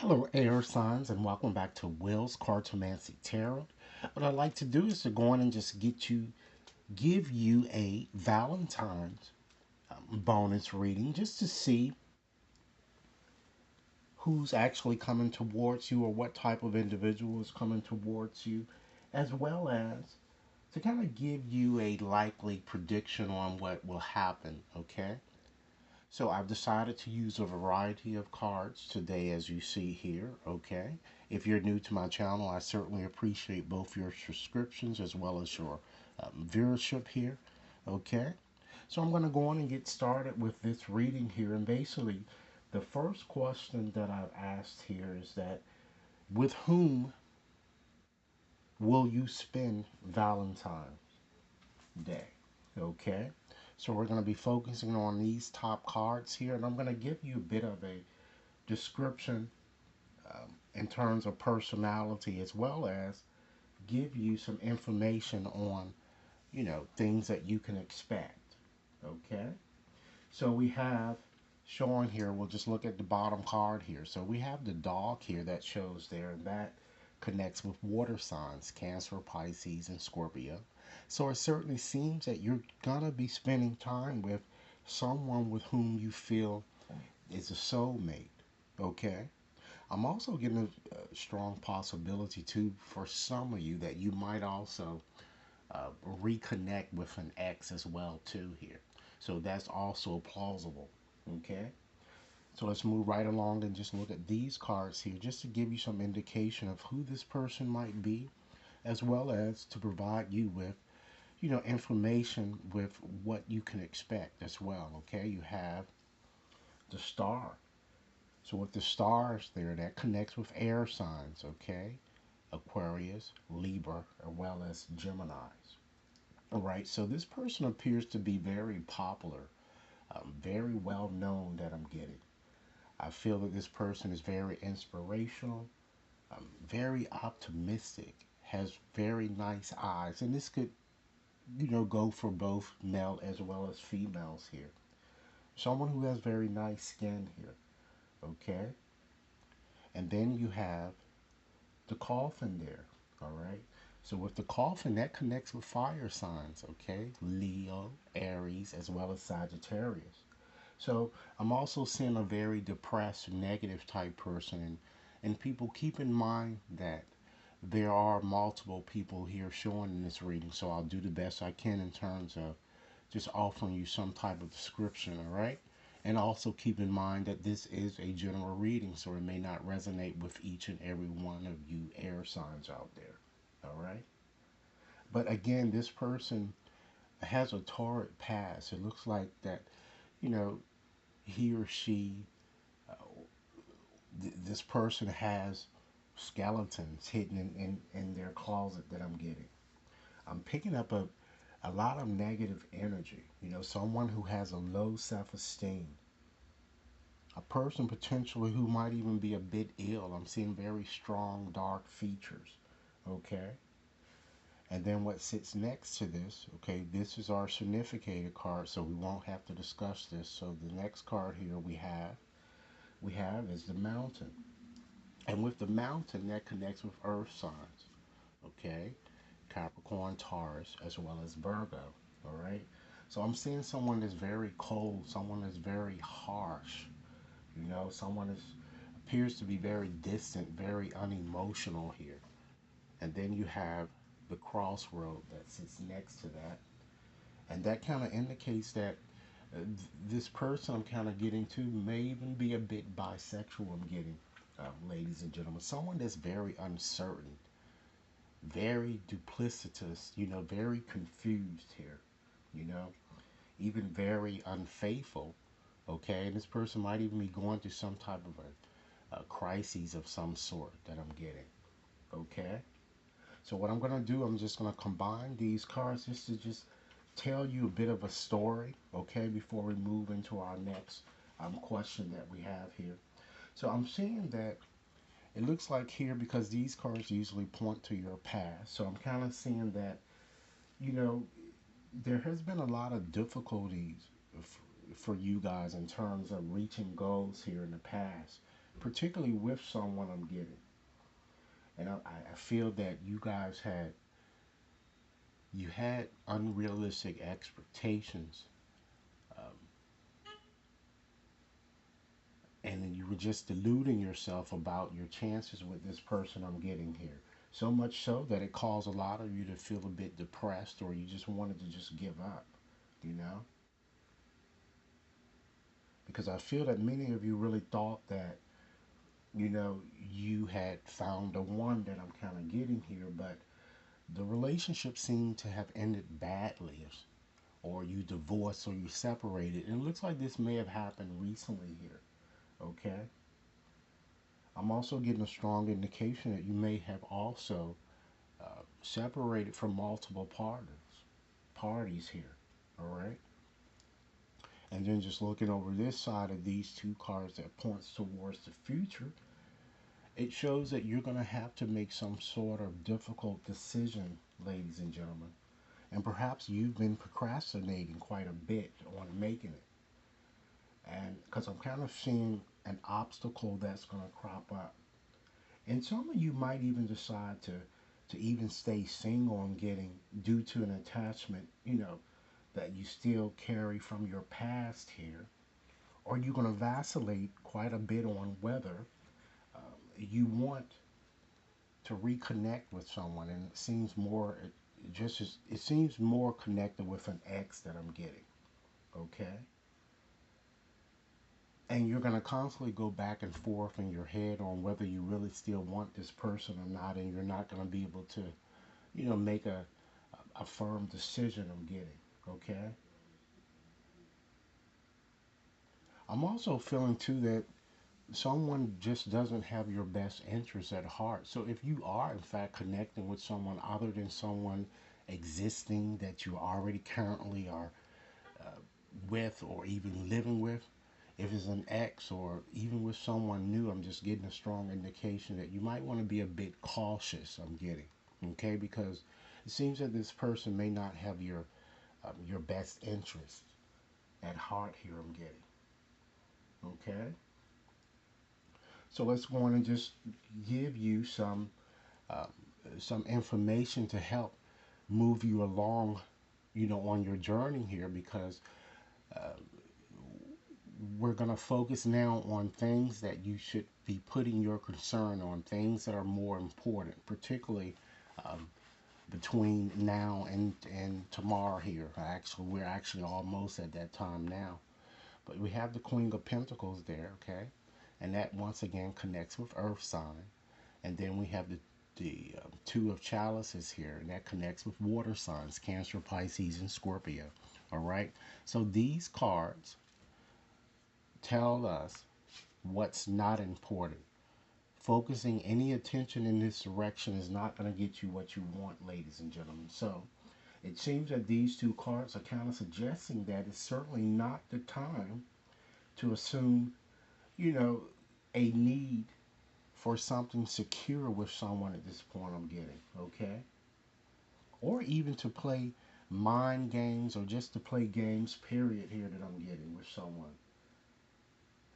Hello, air signs, and welcome back to Will's Cartomancy Tarot. What I'd like to do is to go in and just give you a Valentine's bonus reading just to see who's actually coming towards you or what type of individual is coming towards you, as well as to kind of give you a likely prediction on what will happen, okay? So I've decided to use a variety of cards today as you see here, okay? If you're new to my channel, I certainly appreciate both your subscriptions as well as your viewership here, okay? So I'm going to go on and get started with this reading here. And basically, the first question that I've asked here is that with whom will you spend Valentine's Day? Okay? So we're going to be focusing on these top cards here, and I'm going to give you a bit of a description in terms of personality as well as give you some information on, things that you can expect. Okay? So we have showing here, we'll just look at the bottom card here. So we have the dog here that shows there, and that connects with water signs, Cancer, Pisces, and Scorpio. So it certainly seems that you're going to be spending time with someone with whom you feel is a soulmate. Okay? I'm also getting a strong possibility, too, for some of you that you might also reconnect with an ex as well, too, here. So that's also plausible. Okay? So let's move right along and just look at these cards here just to give you some indication of who this person might be, as well as to provide you with, information with what you can expect as well. Okay, you have the star. So with the stars there, that connects with air signs, okay? Aquarius, Libra, as well as Geminis. All right, so this person appears to be very popular, very well known that I'm getting. I feel that this person is very inspirational, very optimistic, has very nice eyes, and this could, go for both male as well as females here. Someone who has very nice skin here, okay? And then you have the coffin there, all right? So with the coffin, that connects with fire signs, okay? Leo, Aries, as well as Sagittarius. So I'm also seeing a very depressed, negative type person, and people keep in mind that there are multiple people here showing in this reading, so I'll do the best I can in terms of just offering you some type of description, all right? And also keep in mind that this is a general reading, so it may not resonate with each and every one of you air signs out there, all right? But again, this person has a torrid past. It looks like that, you know, he or she, uh, this person has skeletons hidden in their closet that I'm getting. I'm picking up a lot of negative energy. Someone who has a low self esteem, a person potentially who might even be a bit ill. I'm seeing very strong, dark features. Okay. And then what sits next to this, okay, this is our significator card, so we won't have to discuss this. So the next card here we have is the mountain. And with the mountain, that connects with earth signs. Okay. Capricorn, Taurus, as well as Virgo. All right. So I'm seeing someone that's very cold, someone that's very harsh. Someone is appears to be very distant, very unemotional here. And then you have the crossroad that sits next to that, and that kind of indicates that this person I'm kind of getting to may even be a bit bisexual. I'm getting, ladies and gentlemen, someone that's very uncertain, very duplicitous, very confused here, you know, even very unfaithful. Okay, and this person might even be going through some type of a crises of some sort that I'm getting. Okay, so what I'm gonna do, I'm just gonna combine these cards just to just tell you a bit of a story. Okay, before we move into our next question that we have here. So I'm seeing that it looks like here, because these cards usually point to your past. So I'm kind of seeing that, you know, there has been a lot of difficulties for you guys in terms of reaching goals here in the past. particularly with someone I'm getting. And I feel that you had unrealistic expectations, um, and you were just deluding yourself about your chances with this person I'm getting here. So much so that it caused a lot of you to feel a bit depressed, or you just wanted to just give up, you know? Because I feel that many of you really thought that, you had found the one that I'm kind of getting here, but the relationship seemed to have ended badly, or you divorced or you separated. And it looks like this may have happened recently here, okay? I'm also getting a strong indication that you may have also separated from multiple parties here, all right? And then just looking over this side of these two cards that points towards the future, it shows that you're going to have to make some sort of difficult decision, ladies and gentlemen. And perhaps you've been procrastinating quite a bit on making it. And because I'm kind of seeing an obstacle that's going to crop up. And some of you might even decide to even stay single and getting due to an attachment, that you still carry from your past here. Or you're going to vacillate quite a bit on whether you want to reconnect with someone, and it seems more it seems more connected with an ex that I'm getting, okay? And you're going to constantly go back and forth in your head on whether you really still want this person or not, and you're not going to be able to, make a firm decision I'm getting, okay? I'm also feeling too that someone just doesn't have your best interests at heart. So if you are in fact connecting with someone other than someone existing that you already currently are uh, with or even living with, if it's an ex or even with someone new, I'm just getting a strong indication that you might want to be a bit cautious. I'm getting, okay, because it seems that this person may not have your best interest at heart here. I'm getting, okay. So let's go on and just give you uh, some information to help move you along, on your journey here, because uh, we're going to focus now on things that you should be putting your concern on, things that are more important, particularly um, between now and tomorrow here. Actually, we're actually almost at that time now. But we have the Queen of Pentacles there, okay? And that once again connects with Earth sign. And then we have the Two of Chalices here, and that connects with water signs, Cancer, Pisces, and Scorpio. All right? So these cards tell us what's not important. Focusing any attention in this direction is not going to get you what you want, ladies and gentlemen. So it seems that these two cards are kind of suggesting that it's certainly not the time to assume, you know, a need for something secure with someone at this point I'm getting, okay? Or even to play mind games or just to play games, period, here that I'm getting with someone.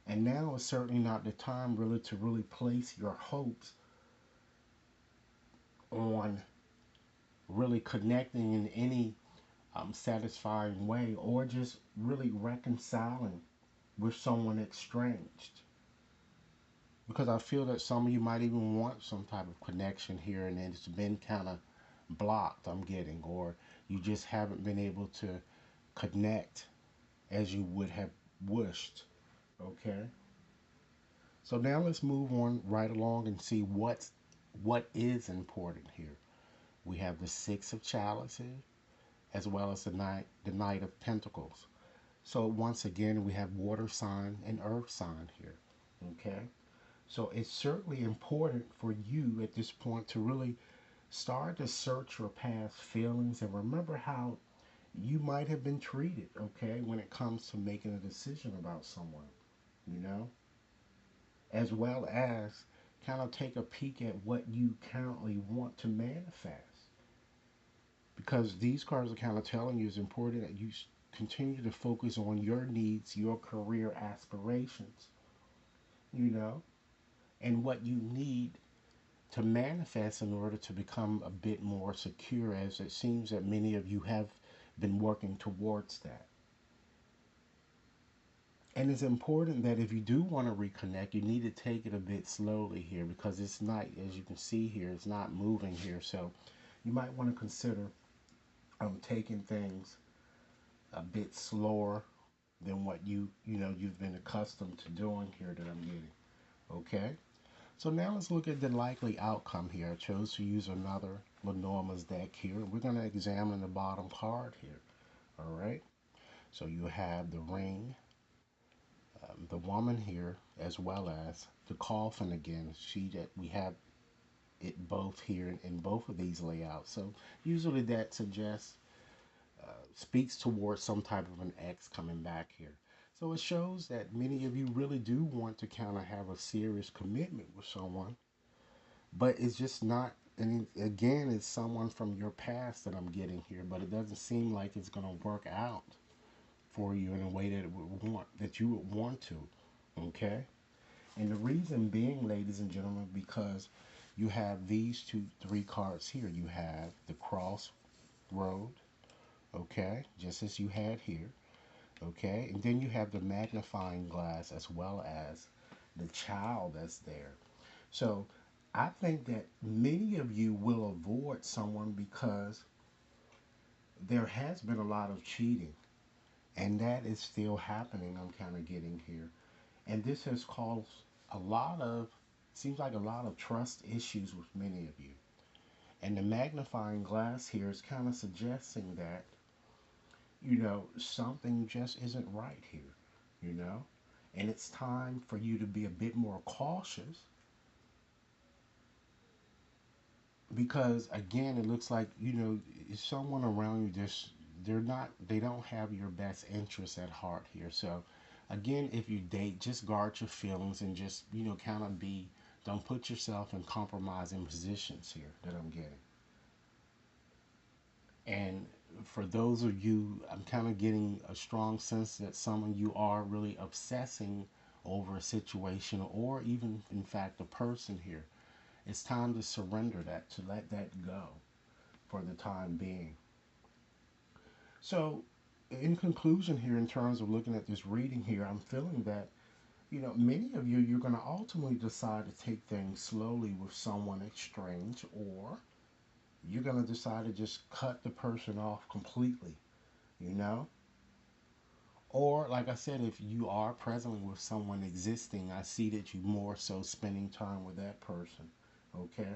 And now is certainly not the time really to really place your hopes on really connecting in any satisfying way, or just really reconciling with someone estranged. Because I feel that some of you might even want some type of connection here, and it's been kind of blocked, I'm getting, or you just haven't been able to connect as you would have wished. Okay? So now let's move on right along and see what is important here. We have the Six of Chalices as well as the Knight of Pentacles. So once again we have water sign and earth sign here. Okay? So it's certainly important for you at this point to really start to search your past feelings and remember how you might have been treated, okay, when it comes to making a decision about someone, you know, as well as kind of take a peek at what you currently want to manifest. Because these cards are kind of telling you it's important that you continue to focus on your needs, your career aspirations, you know. and what you need to manifest in order to become a bit more secure, as it seems that many of you have been working towards that. And it's important that if you do want to reconnect, you need to take it a bit slowly here, because it's not, as you can see here, it's not moving here. So you might want to consider taking things a bit slower than what you've been accustomed to doing here that I'm getting. Okay. So now let's look at the likely outcome here. I chose to use another Lenormand's deck here. We're going to examine the bottom card here. All right. So you have the ring, the woman here, as well as the coffin again. See that we have it both here in both of these layouts. So usually that suggests, speaks towards some type of an X coming back here. So it shows that many of you really do want to kind of have a serious commitment with someone, but it's just not. And again, it's someone from your past that I'm getting here, but it doesn't seem like it's going to work out for you in a way that you would want to. Okay. And the reason being, ladies and gentlemen, because you have these three cards here. You have the crossroad, okay, just as you had here, okay, and then you have the magnifying glass as well as the child that's there. So I think that many of you will avoid someone because there has been a lot of cheating, and that is still happening. I'm kind of getting here, and this has caused a lot of, seems like a lot of trust issues with many of you. And the magnifying glass here is kind of suggesting that, something just isn't right here, you know? And it's time for you to be a bit more cautious, because again, it looks like, is someone around you just, they don't have your best interests at heart here. So again, if you date, just guard your feelings and just, kind of don't put yourself in compromising positions here that I'm getting. And for those of you, I'm kind of getting a strong sense that some of you are really obsessing over a situation, or even, in fact, a person here. It's time to surrender that, to let that go for the time being. So, in conclusion, here, in terms of looking at this reading here, I'm feeling that, many of you, you're going to ultimately decide to take things slowly with someone strange, or you're going to decide to just cut the person off completely, you know? Or, like I said, if you are presently with someone existing, I see that you more so spending time with that person. Okay?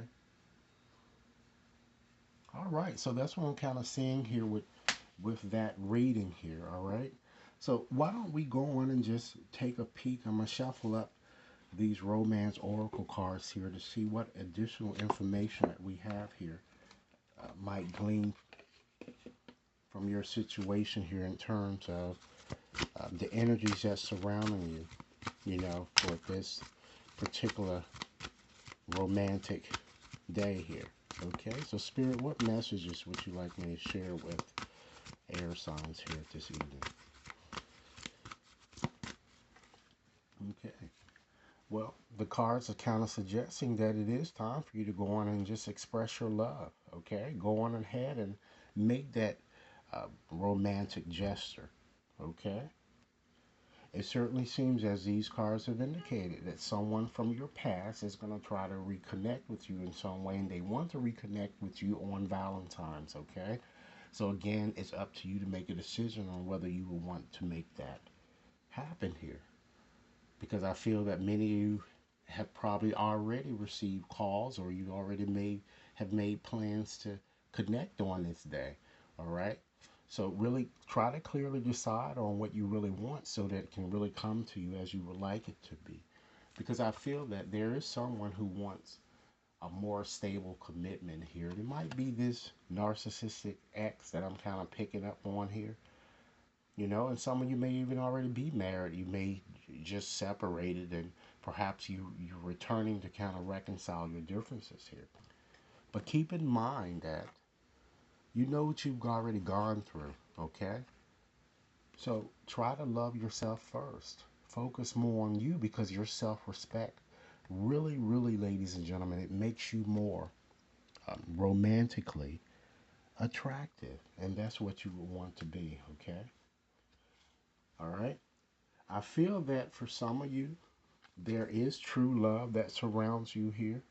All right. So that's what I'm kind of seeing here with that reading here. All right. So why don't we go on and just take a peek? I'm going to shuffle up these romance oracle cards here to see what additional information that we have here might glean from your situation here in terms of the energies that's surrounding you, for this particular romantic day here. Okay, so Spirit, what messages would you like me to share with air signs here this evening? Okay, well, the cards are kind of suggesting that it is time for you to go on and just express your love. Okay, go on ahead and make that romantic gesture. Okay. It certainly seems, as these cards have indicated, that someone from your past is going to try to reconnect with you in some way, and they want to reconnect with you on Valentine's, okay? So again, it's up to you to make a decision on whether you will want to make that happen here. Because I feel that many of you have probably already received calls, or you already have made plans to connect on this day, all right? So really try to clearly decide on what you really want so that it can really come to you as you would like it to be. Because I feel that there is someone who wants a more stable commitment here. It might be this narcissistic ex that I'm kind of picking up on here. And some of you may even already be married. You may just separated, and perhaps you're returning to kind of reconcile your differences here. But keep in mind that you know what you've already gone through, okay? So try to love yourself first. Focus more on you, because your self respect really, really, ladies and gentlemen, it makes you more romantically attractive. And that's what you would want to be, okay? All right? I feel that for some of you, there is true love that surrounds you here,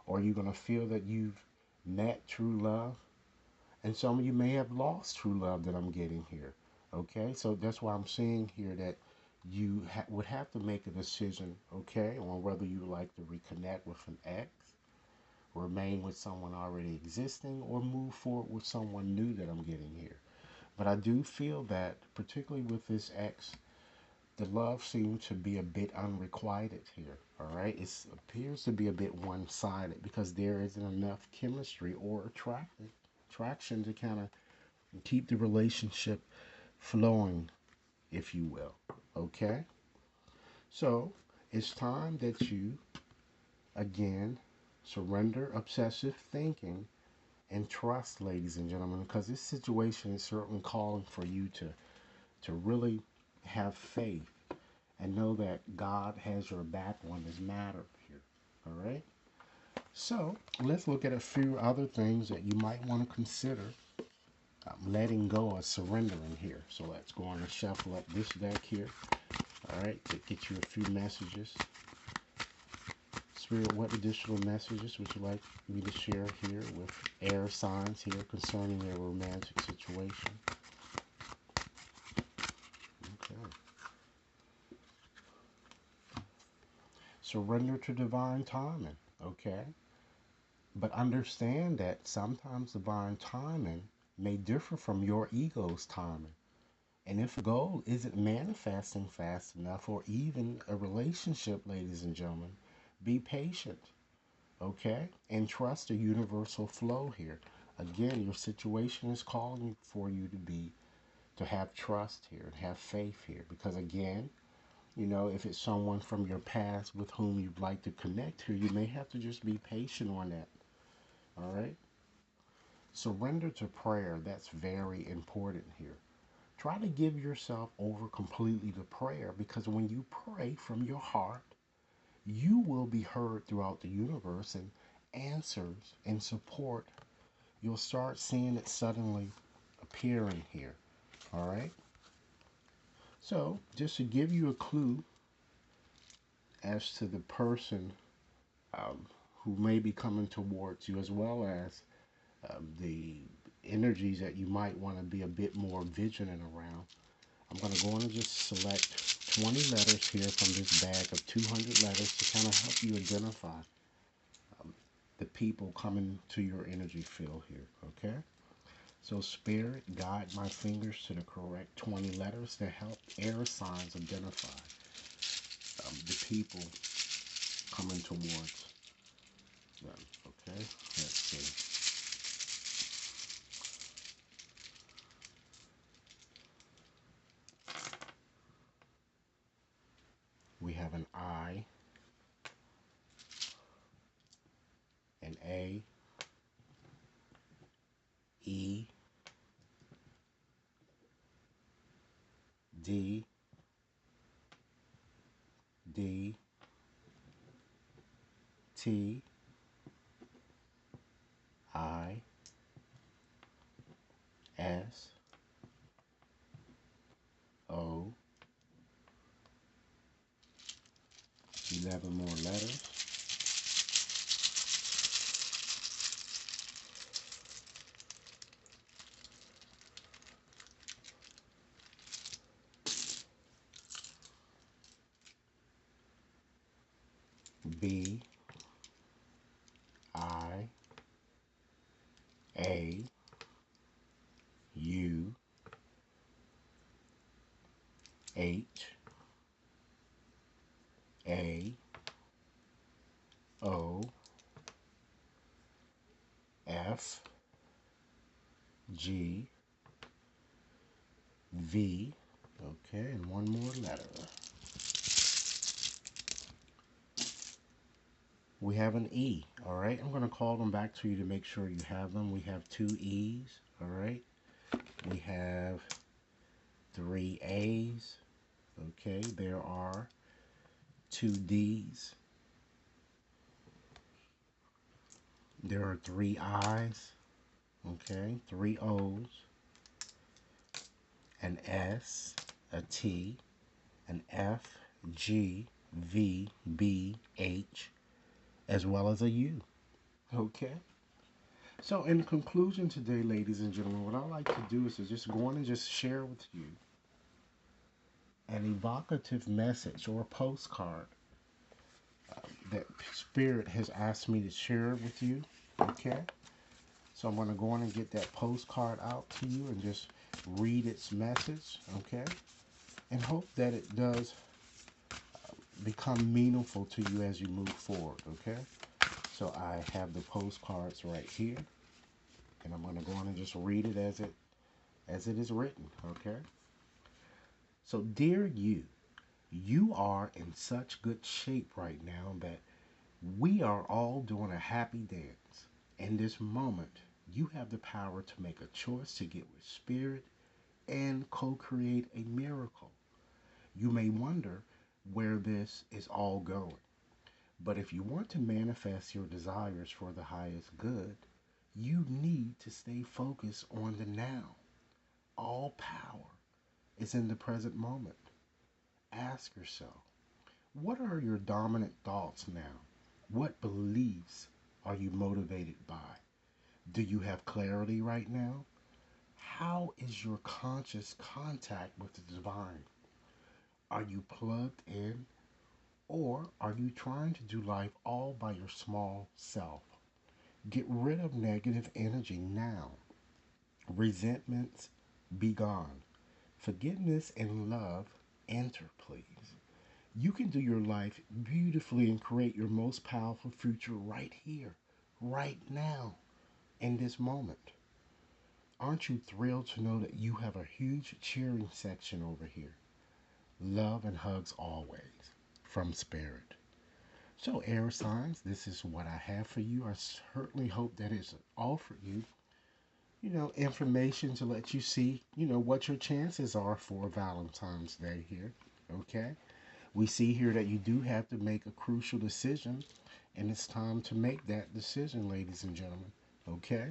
or you're going to feel that you've met true love. And some of you may have lost true love that I'm getting here. Okay, so that's why I'm saying here that you would have to make a decision, okay, on whether you would like to reconnect with an ex, remain with someone already existing, or move forward with someone new that I'm getting here. But I do feel that, particularly with this ex, the love seems to be a bit unrequited here. All right, it appears to be a bit one-sided because there isn't enough chemistry or attraction to kind of keep the relationship flowing, if you will. Okay, so it's time that you again surrender obsessive thinking and trust, ladies and gentlemen, because this situation is certainly calling for you to really have faith and know that God has your back on this matter here. All right. So let's look at a few other things that you might want to consider letting go or surrendering here. So let's go on and shuffle up this deck here. All right, to get you a few messages. Spirit, what additional messages would you like me to share here with air signs here concerning their romantic situation? Okay. Surrender to divine timing. Okay. But understand that sometimes divine timing may differ from your ego's timing. And if a goal isn't manifesting fast enough, or even a relationship, ladies and gentlemen, be patient, okay? And trust the universal flow here. Again, your situation is calling for you to have trust here and have faith here. Because again, if it's someone from your past with whom you'd like to connect to, you may have to just be patient on that, all right? Surrender to prayer. That's very important here. Try to give yourself over completely to prayer, because when you pray from your heart, you will be heard throughout the universe, and answers and support, you'll start seeing it suddenly appearing here. All right? So, just to give you a clue as to the person um, who may be coming towards you, as well as the energies that you might want to be a bit more vigilant around, I'm going to go on and just select 20 letters here from this bag of 200 letters to kind of help you identify the people coming to your energy field here, okay? So Spirit, guide my fingers to the correct 20 letters to help air signs identify the people coming towards them, okay? Let's see. We have an I, an A, E, D, D, T, I, S, O, 11 more letters. B, I, A, U, H, A, O, F, G, V. Okay, and one more letter. We have an E, all right? I'm going to call them back to you to make sure you have them. We have 2 E's, all right? We have 3 A's, okay? There are 2 D's, There are three I's, okay, three O's, an S, a T, an F, G, V, B, H, as well as a U. Okay? So, in conclusion today, ladies and gentlemen, what I like to do is to just go on and just share with you an evocative message or a postcard that Spirit has asked me to share with you. Okay? So, I'm going to go on and get that postcard out to you and just read its message. Okay? And hope that it does become meaningful to you as you move forward. Okay? So, I have the postcards right here. And I'm going to go on and just read it as it is written. Okay? So, dear you, you are in such good shape right now that we are all doing a happy dance. In this moment, you have the power to make a choice to get with spirit and co create a miracle. You may wonder where this is all going, but if you want to manifest your desires for the highest good, you need to stay focused on the now. All power is in the present moment. Ask yourself, what are your dominant thoughts now? What beliefs are you motivated by? Do you have clarity right now? How is your conscious contact with the divine? Are you plugged in or are you trying to do life all by your small self? Get rid of negative energy now. Resentments be gone. Forgiveness and love enter, please. You can do your life beautifully and create your most powerful future right here, right now, in this moment. Aren't you thrilled to know that you have a huge cheering section over here? Love and hugs always from Spirit. So, air signs, this is what I have for you. I certainly hope that it's offered you, information to let you see, what your chances are for Valentine's Day here. Okay? We see here that you do have to make a crucial decision, and it's time to make that decision, ladies and gentlemen. Okay?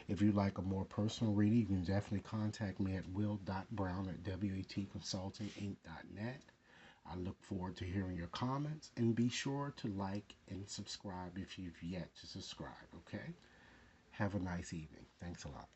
If you'd like a more personal reading, you can definitely contact me at will.brown at watconsultinginc.net. I look forward to hearing your comments, and be sure to like and subscribe if you've yet to subscribe, okay? Have a nice evening. Thanks a lot.